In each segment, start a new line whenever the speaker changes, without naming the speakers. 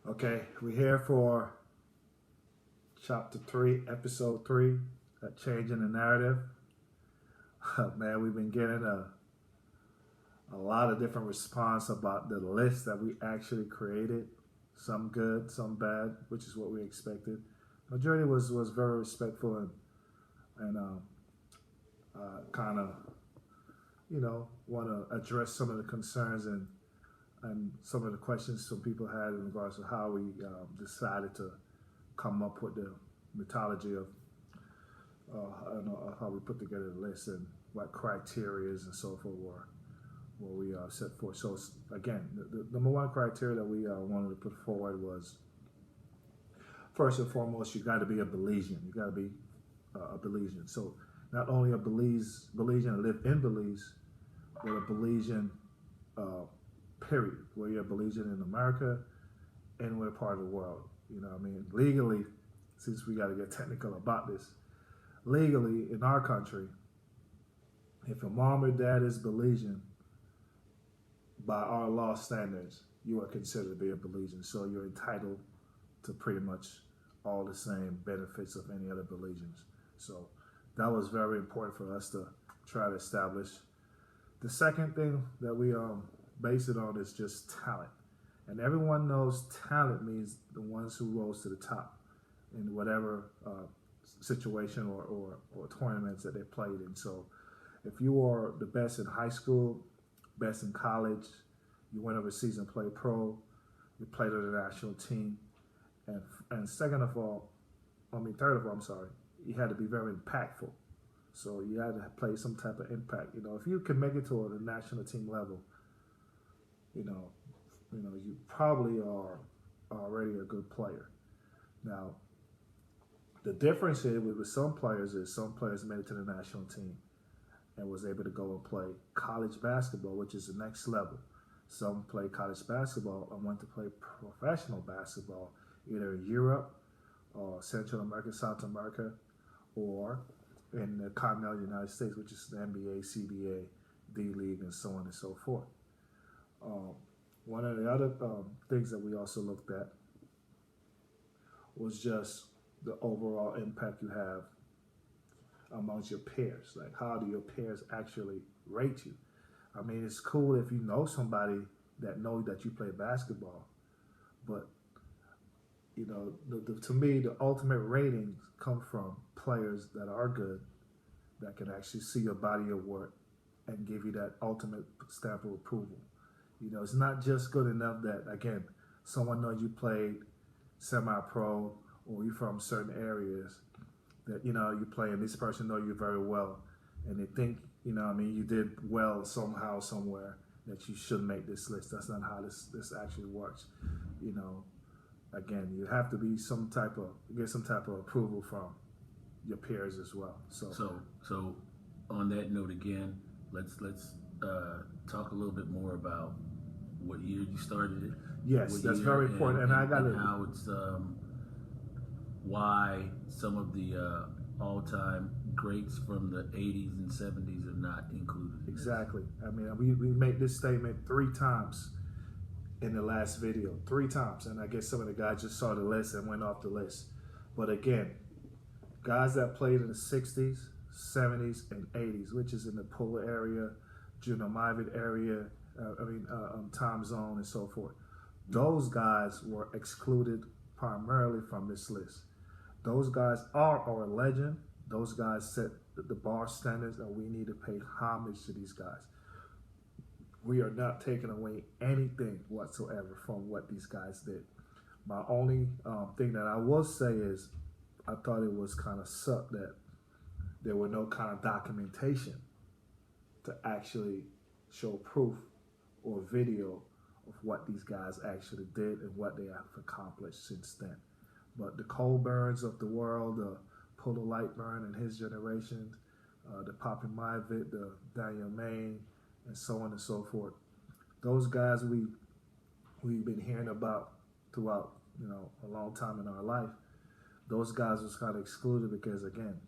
Okay, we're here for chapter 3, episode 3, changing the narrative. Man, we've been getting a lot of different response about the list that we actually created. Some good, some bad, which is what we expected. Majority was very respectful and kind of want to address some of the concerns and some of the questions some people had in regards to how we decided to come up with the mythology of how we put together the list and what criteria and so forth were what we set forth. So again, the number one criteria that we wanted to put forward was, first and foremost, you got to be a Belizean. You got to be a Belizean. So not only a Belizean live in Belize, but a Belizean period, where you're a Belizean in America, anywhere part of the world. You know what I mean? Legally, since we got to get technical about this, legally in our country, if your mom or dad is Belizean, by our law standards, you are considered to be a Belizean. So you're entitled to pretty much all the same benefits of any other Belizeans. So that was very important for us to try to establish. The second thing that we base it on is just talent. And everyone knows talent means the ones who rose to the top in whatever situation or tournaments that they played in. So if you are the best in high school, best in college, you went overseas and played pro, you played on the national team, and third of all, you had to be very impactful. So you had to play some type of impact. If you can make it to the national team level, you probably are already a good player. Now, the difference here with some players is some players made it to the national team and was able to go and play college basketball, which is the next level. Some play college basketball and went to play professional basketball, either in Europe or Central America, South America, or in the continental United States, which is the NBA, CBA, D-League, and so on and so forth. One of the other things that we also looked at was just the overall impact you have amongst your peers. Like, how do your peers actually rate you? I mean, it's cool if you know somebody that knows that you play basketball, but to me, the ultimate ratings come from players that are good, that can actually see your body of work and give you that ultimate stamp of approval. It's not just good enough that, again, someone knows you played semi-pro or you're from certain areas that, you play, and this person knows you very well, and they think, you did well somehow, somewhere, that you should make this list. That's not how this actually works. Again, you have to be get some type of approval from your peers as well.
So on that note, again, let's talk a little bit more about what year you started it.
Yes, that's very important, and I got it.
How it's why some of the all-time greats from the 80s and 70s are not included.
Exactly. I mean, we made this statement 3 times in the last video, 3 times, and I guess some of the guys just saw the list and went off the list. But again, guys that played in the 60s, 70s, and 80s, which is in the polar area, Juneau-Mivett area, time zone, and so forth. Those guys were excluded primarily from this list. Those guys are our legend. Those guys set the bar standards, and we need to pay homage to these guys. We are not taking away anything whatsoever from what these guys did. My only thing that I will say is I thought it was kind of suck that there were no kind of documentation to actually show proof or video of what these guys actually did and what they have accomplished since then. But the Colburns of the world, the Polo Lightburn and his generation, the Poppy Mivett, the Daniel Main, and so on and so forth. Those guys we've been hearing about throughout a long time in our life. Those guys was kind of excluded because, again,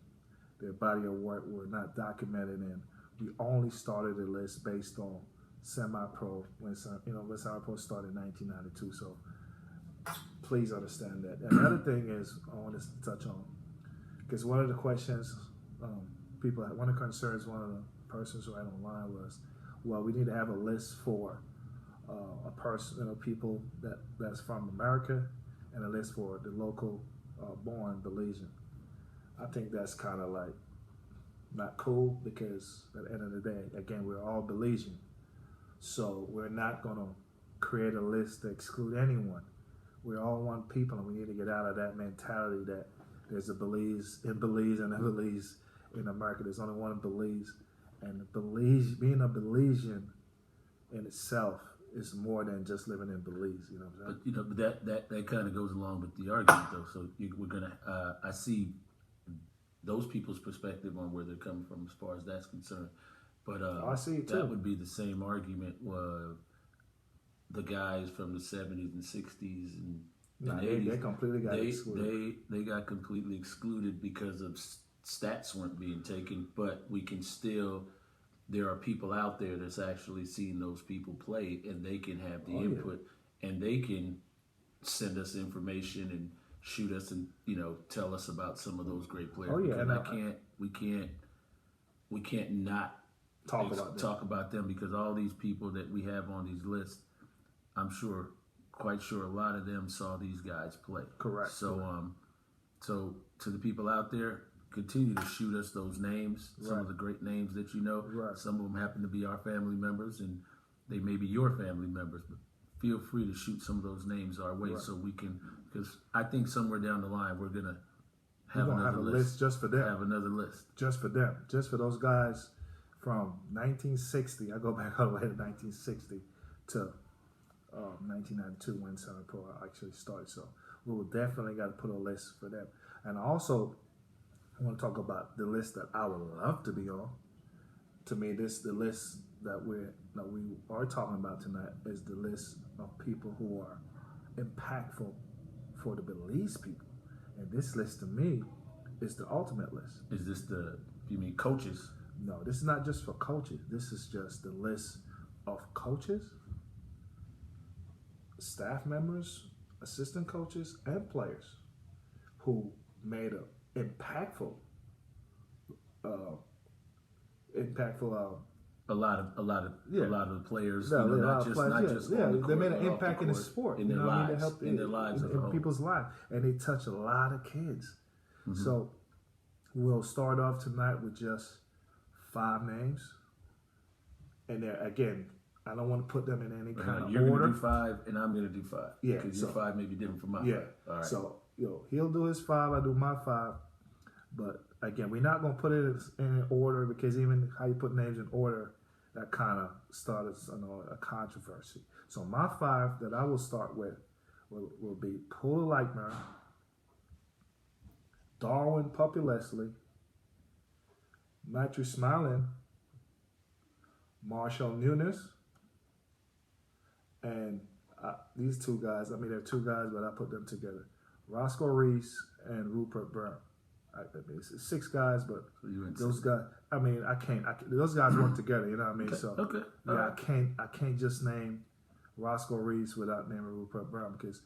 their body of work were not documented, and we only started the list based on semi-pro when semi-pro started in 1992. So Please understand that. And the other thing is, I want to touch on, because one of the questions people had, one of the concerns one of the persons who had online was, well, we need to have a list for a person, people that's from America, and a list for the local born Belizean. I think that's kind of like not cool, because at the end of the day, again, we're all Belizean. So we're not going to create a list to exclude anyone. We're all one people, and we need to get out of that mentality that there's a Belize in Belize and a Belize in America. There's only one Belize, and Belize, being a Belizean in itself is more than just living in Belize. You know what I'm saying?
But that kind of goes along with the argument, though. So we're gonna. I see those people's perspective on where they're coming from as far as that's concerned. But
I see it too.
That would be the same argument with the guys from the 70s and 60s and
Nah,
80s.
they completely got excluded.
They got completely excluded because of stats weren't being taken. But we can still. There are people out there that's actually seeing those people play, and they can have the input, and they can send us information and shoot us and tell us about some of those great players. And we can't not talk about them, because all these people that we have on these lists, I'm quite sure a lot of them saw these guys play.
Correct.
So so to the people out there, continue to shoot us those names, some of the great names that you know.
Right.
Some of them happen to be our family members, and they may be your family members, but feel free to shoot some of those names our way, so we can, because I think somewhere down the line we're going to have another list
just for them.
Have another list.
Just for them. Just for those guys from 1960. I go back all the way to 1960 to 1992 when Summer Pro actually started. So we will definitely got to put a list for them. And also, I want to talk about the list that I would love to be on. To me, the list that we are talking about tonight is the list of people who are impactful for the Belize people. And this list to me is the ultimate list.
Is this you mean coaches?
No, this is not just for coaches. This is just the list of coaches, staff members, assistant coaches, and players who made an impactful
a lot of the players,
not
just
they made an impact in the sport,
in their lives,
they helped
in their lives,
in people's lives, and they touch a lot of kids. Mm-hmm. So we'll start off tonight with just 5 names, and again, I don't want to put them in any kind of
you're
order.
You're gonna do 5, and I'm gonna do 5.
Yeah,
because your 5 may be different from mine.
Yeah.
All right.
So he'll do his 5, I do my 5, but again, we're not gonna put it in order, because even how you put names in order, that kind of started a controversy. So my 5 that I will start with will be Paul Leichner, Darwin Puppy Leslie, Matthew Smiling, Marshall Nunes, and these 2 guys. I mean, they're 2 guys, but I put them together: Roscoe Reese and Rupert Brown. I mean, it's 6 guys, but those guys. I mean, I can't. Those guys work together. You know what I mean?
Okay.
So
okay.
Yeah, right. I can't just name Roscoe Reese without naming Rupert Brown, because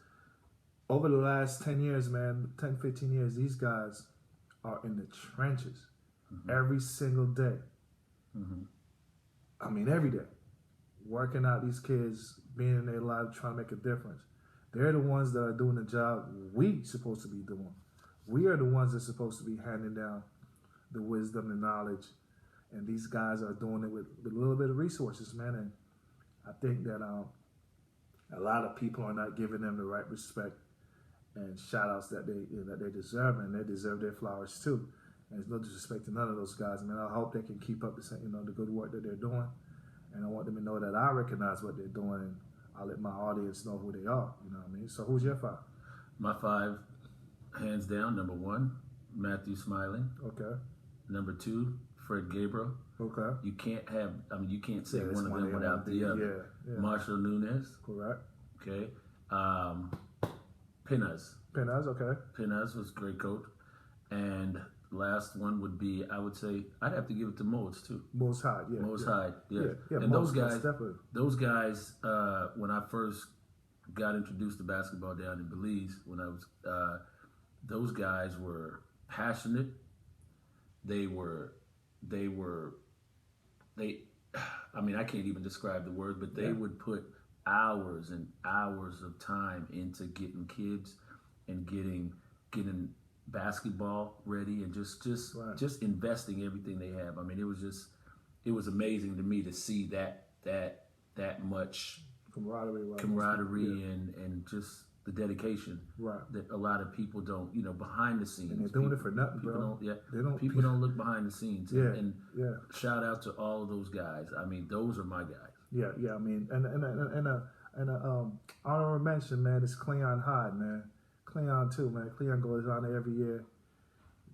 over the last 10 years, man, 10, 15 years, these guys are in the trenches every single day. Mm-hmm. I mean, every day, working out these kids, being in their lives, trying to make a difference. They're the ones that are doing the job we supposed to be doing. We are the ones that are supposed to be handing down the wisdom and knowledge, and these guys are doing it with a little bit of resources, man. And I think that a lot of people are not giving them the right respect and shout outs that they deserve, and they deserve their flowers too. And there's no disrespect to none of those guys. I mean, I hope they can keep up the good work that they're doing, and I want them to know that I recognize what they're doing, and I'll let my audience know who they are. You know what I mean? So who's your 5?
My 5, hands down, number 1, Matthew Smiling.
Okay.
Number 2, Fred Gabriel.
Okay.
You can't say one of them without the other.
Yeah.
Marshall Nunes.
Correct.
Okay. Pinaz.
Okay.
Pinaz was a great coach. And last one would be, I would say, I'd have to give it to Mose too.
Mose Hyde, yeah.
Mose Hyde, yeah.
Yeah,
and
Mose,
those guys, when I first got introduced to basketball down in Belize when I was. Those guys were passionate. They were. I mean, I can't even describe the word, but they would put hours and hours of time into getting kids and getting basketball ready and just investing everything they have. I mean, it was amazing to me to see that much camaraderie and just the dedication that a lot of people don't, behind the scenes.
And they're doing it for nothing, bro.
People don't look behind the scenes. And shout out to all of those guys. I mean, those are my guys.
Yeah. I mean, and honorable mention, man, is Cleon Hyde, man. Cleon too, man. Cleon goes on there every year,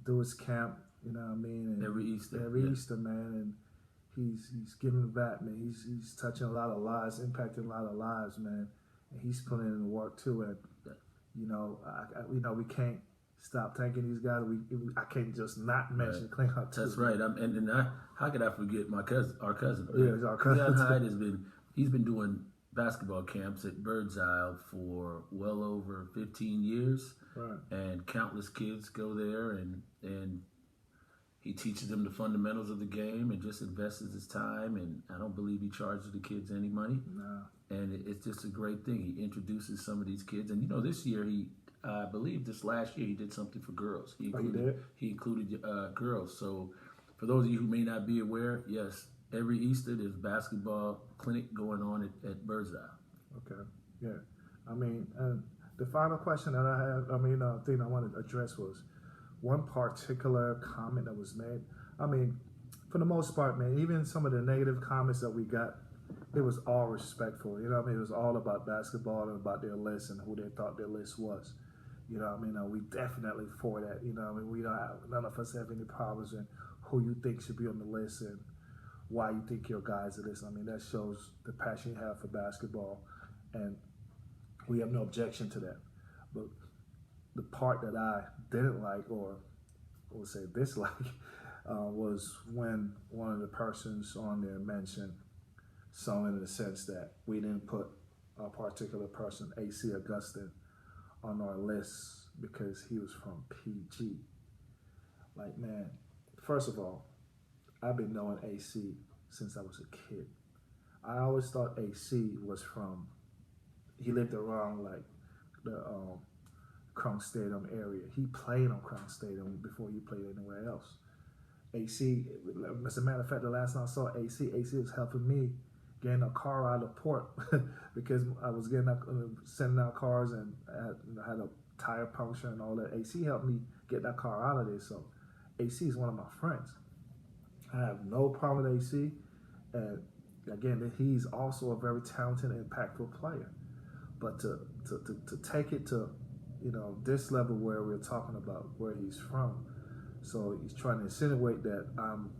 do his camp. You know what I mean? And
every Easter,
Easter, man, and he's giving back, man. He's touching a lot of lives, impacting a lot of lives, man. And he's putting in the work too. And we can't stop thanking these guys. I can't just not mention Cleon too.
That's right. How could I forget our cousin?
Yeah, our cousin.
Cleon Hyde he's been doing basketball camps at Bird's Isle for well over 15 years, and countless kids go there, and he teaches them the fundamentals of the game and just invests his time. And I don't believe he charges the kids any money.
No.
And it's just a great thing. He introduces some of these kids, and this year I believe this last year he did something for girls. He included girls. So for those of you who may not be aware, yes, every Easter there's a basketball clinic going on at Bird's Isle.
Okay, yeah. I mean, the final question that I have, thing I wanted to address was one particular comment that was made. I mean, for the most part, man, even some of the negative comments that we got, it was all respectful. You know what I mean? It was all about basketball and about their list and who they thought their list was. You know what I mean? We definitely for that. You know what I mean? None of us have any problems in who you think should be on the list and why you think your guys are this. I mean, that shows the passion you have for basketball, and we have no objection to that. But the part that I didn't like, or we'll say dislike, was when one of the persons on there mentioned something in the sense that we didn't put a particular person, AC Augustine, on our list because he was from PG. Like, man, first of all, I've been knowing AC since I was a kid. I always thought AC was he lived around like the Krohn Stadium area. He played on Krohn Stadium before he played anywhere else. AC, as a matter of fact, the last time I saw AC was helping me getting a car out of port because I was sending out cars and I had a tire puncture and all that. AC helped me get that car out of there. So AC is one of my friends. I have no problem with AC. And again, he's also a very talented and impactful player. But to take it to, this level where we're talking about where he's from, so he's trying to insinuate that I'm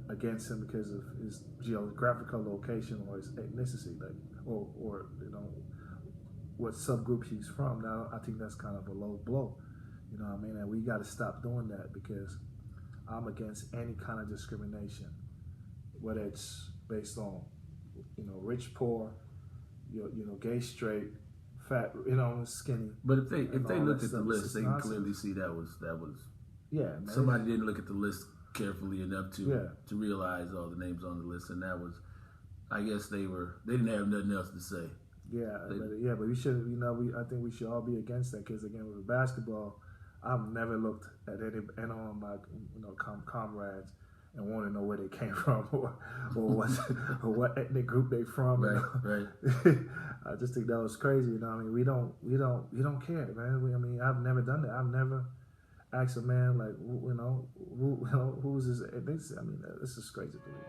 against him because of his geographical location or his ethnicity, or what subgroup he's from. Now, I think that's kind of a low blow. You know what I mean? And we got to stop doing that because I'm against any kind of discrimination, whether it's based on, rich, poor, gay, straight, fat, skinny.
But if they look at the list, they can clearly see that was
man.
Somebody didn't look at the list carefully enough to realize all the names on the list, and that was, I guess they didn't have nothing else to say.
But we should, I think we should all be against that because again, with basketball, I've never looked at any of my comrades and want to know where they came from or what ethnic group they from.
Right.
I just think that was crazy. We don't care, man. I've never done that. I've never asked a man like, who's his ethnicity. This is crazy to me, man.